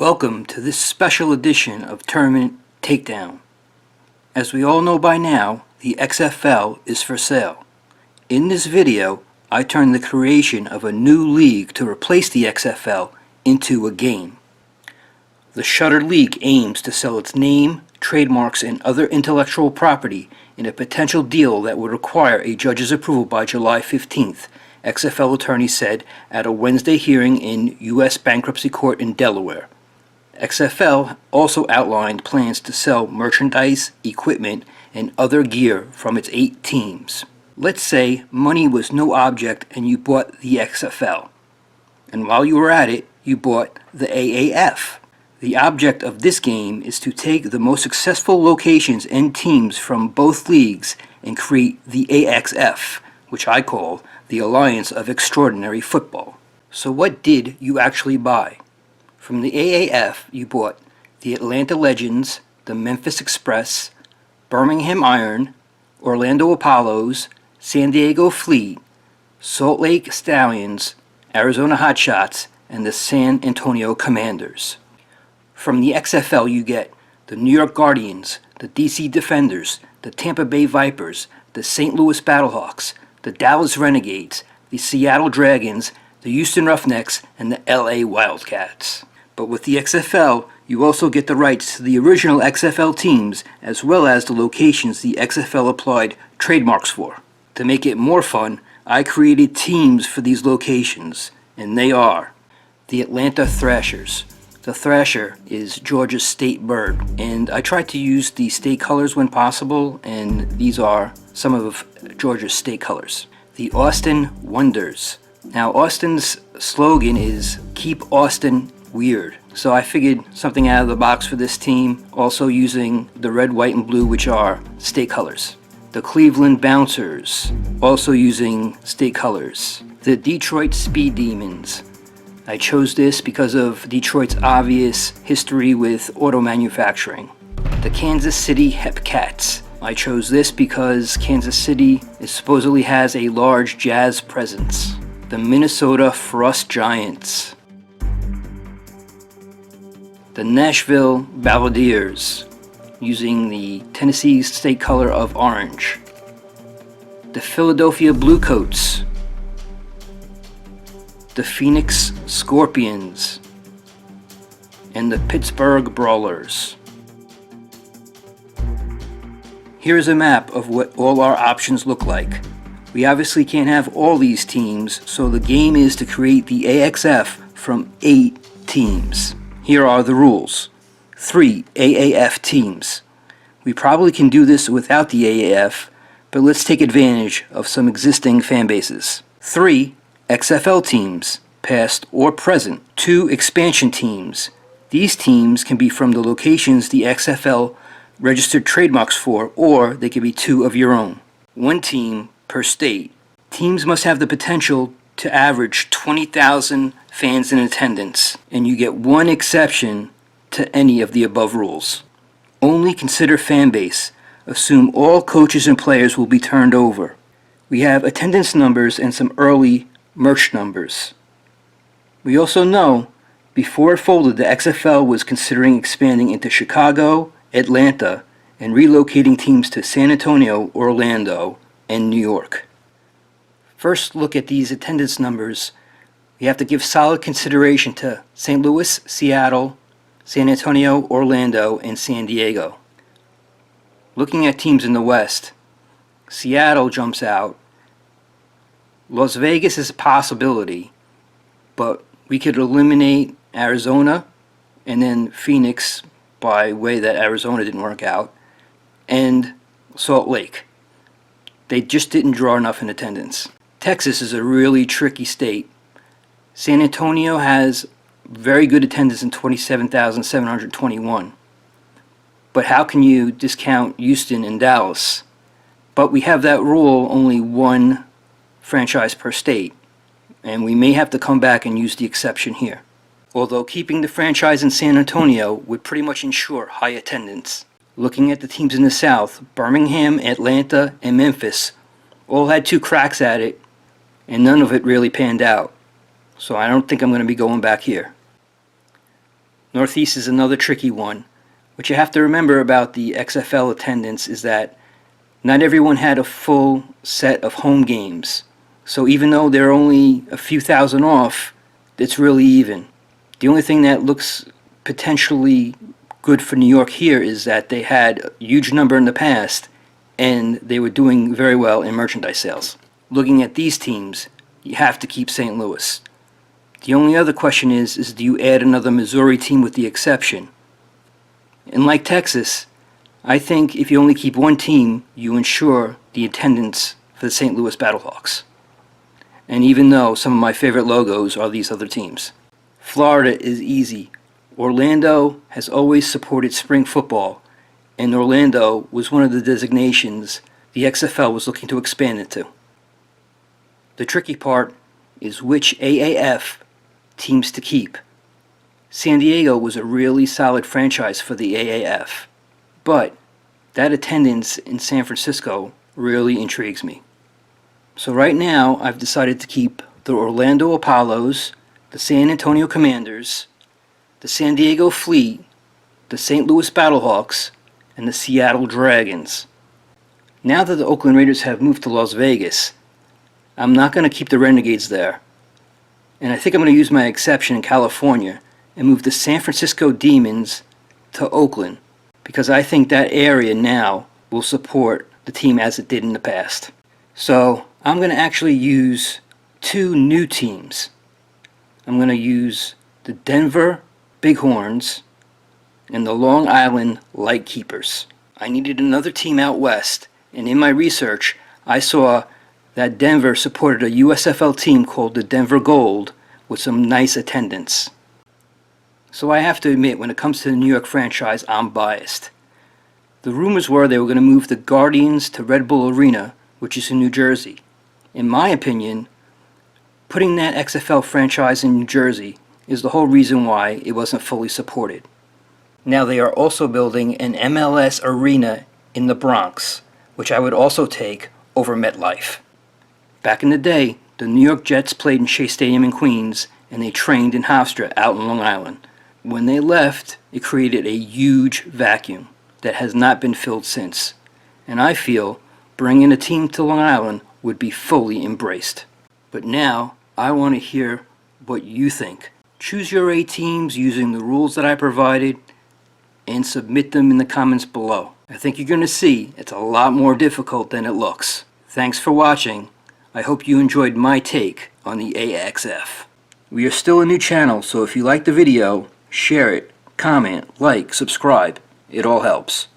Welcome to this special edition of Tournament Takedown. As we all know by now, the XFL is for sale. In this video, I turn the creation of a new league to replace the XFL into a game. The Shuttered League aims to sell its name, trademarks, and other intellectual property in a potential deal that would require a judge's approval by July 15th, XFL attorneys said at a Wednesday hearing in U.S. Bankruptcy Court in Delaware. XFL also outlined plans to sell merchandise, equipment, and other gear from its 8 teams. Let's say money was no object and you bought the XFL. And while you were at it, you bought the AAF. The object of this game is to take the most successful locations and teams from both leagues and create the AXF, which I call the Alliance of Extraordinary Football. So what did you actually buy? From the AAF, you bought the Atlanta Legends, the Memphis Express, Birmingham Iron, Orlando Apollos, San Diego Fleet, Salt Lake Stallions, Arizona Hotshots, and the San Antonio Commanders. From the XFL, you get the New York Guardians, the DC Defenders, the Tampa Bay Vipers, the St. Louis Battlehawks, the Dallas Renegades, the Seattle Dragons, the Houston Roughnecks, and the LA Wildcats. But with the XFL, you also get the rights to the original XFL teams as well as the locations the XFL applied trademarks for. To make it more fun, I created teams for these locations, and they are the Atlanta Thrashers. The Thrasher is Georgia's state bird, and I tried to use the state colors when possible, and these are some of Georgia's state colors. The Austin Wonders. Now, Austin's slogan is "Keep Austin Weird." So I figured something out of the box for this team, also using the red, white, and blue, which are state colors. The Cleveland Bouncers, also using state colors. The Detroit Speed Demons. I chose this because of Detroit's obvious history with auto manufacturing. The Kansas City Hepcats. I chose this because Kansas City supposedly has a large jazz presence. The Minnesota Frost Giants. The Nashville Balladeers, using the Tennessee state color of orange. The Philadelphia Bluecoats. The Phoenix Scorpions. And the Pittsburgh Brawlers. Here's a map of what all our options look like. We obviously can't have all these teams, so the game is to create the AXF from 8 teams. Here are the rules. 3 AAF teams. We probably can do this without the AAF, but let's take advantage of some existing fan bases. 3 XFL teams, past or present. 2 expansion teams. These teams can be from the locations the XFL registered trademarks for, or they can be 2 of your own. 1 team per state. Teams must have the potential to average 20,000 fans in attendance, and you get 1 exception to any of the above rules. Only consider fan base. Assume all coaches and players will be turned over. We have attendance numbers and some early merch numbers. We also know before it folded, the XFL was considering expanding into Chicago, Atlanta, and relocating teams to San Antonio, Orlando, and New York. First, look at these attendance numbers. We have to give solid consideration to St. Louis, Seattle, San Antonio, Orlando, and San Diego. Looking at teams in the West, Seattle jumps out. Las Vegas is a possibility, but we could eliminate Arizona and then Phoenix by way that Arizona didn't work out, and Salt Lake. They just didn't draw enough in attendance. Texas is a really tricky state. San Antonio has very good attendance in 27,721. But how can you discount Houston and Dallas? But we have that rule, only 1 franchise per state, and we may have to come back and use the exception here. Although keeping the franchise in San Antonio would pretty much ensure high attendance. Looking at the teams in the South, Birmingham, Atlanta, and Memphis all had 2 cracks at it, and none of it really panned out. So I don't think I'm going to be going back here. Northeast is another tricky one. What you have to remember about the XFL attendance is that not everyone had a full set of home games. So even though they're only a few thousand off, it's really even. The only thing that looks potentially good for New York here is that they had a huge number in the past and they were doing very well in merchandise sales. Looking at these teams, you have to keep St. Louis. The only other question is do you add another Missouri team with the exception? And like Texas, I think if you only keep one team, you ensure the attendance for the St. Louis Battlehawks. And even though some of my favorite logos are these other teams. Florida is easy. Orlando has always supported spring football, and Orlando was one of the designations the XFL was looking to expand into. The tricky part is which AAF teams to keep. San Diego was a really solid franchise for the AAF, but that attendance in San Francisco really intrigues me. So right now I've decided to keep the Orlando Apollos, the San Antonio Commanders, the San Diego Fleet, the St. Louis Battlehawks, and the Seattle Dragons. Now that the Oakland Raiders have moved to Las Vegas, I'm not going to keep the Renegades there. And I think I'm going to use my exception in California and move the San Francisco Demons to Oakland, because I think that area now will support the team as it did in the past. So I'm going to actually use two new teams. I'm going to use the Denver Bighorns and the Long Island Lightkeepers. I needed another team out west, and in my research I saw that Denver supported a USFL team called the Denver Gold with some nice attendance. So I have to admit, when it comes to the New York franchise, I'm biased. The rumors were they were going to move the Guardians to Red Bull Arena, which is in New Jersey. In my opinion, putting that XFL franchise in New Jersey is the whole reason why it wasn't fully supported. Now they are also building an MLS arena in the Bronx, which I would also take over MetLife. Back in the day, the New York Jets played in Shea Stadium in Queens, and they trained in Hofstra out in Long Island. When they left, it created a huge vacuum that has not been filled since. And I feel bringing a team to Long Island would be fully embraced. But now, I want to hear what you think. Choose your A teams using the rules that I provided and submit them in the comments below. I think you're going to see it's a lot more difficult than it looks. Thanks for watching. I hope you enjoyed my take on the AXF. We are still a new channel, so if you like the video, share it, comment, like, subscribe. It all helps.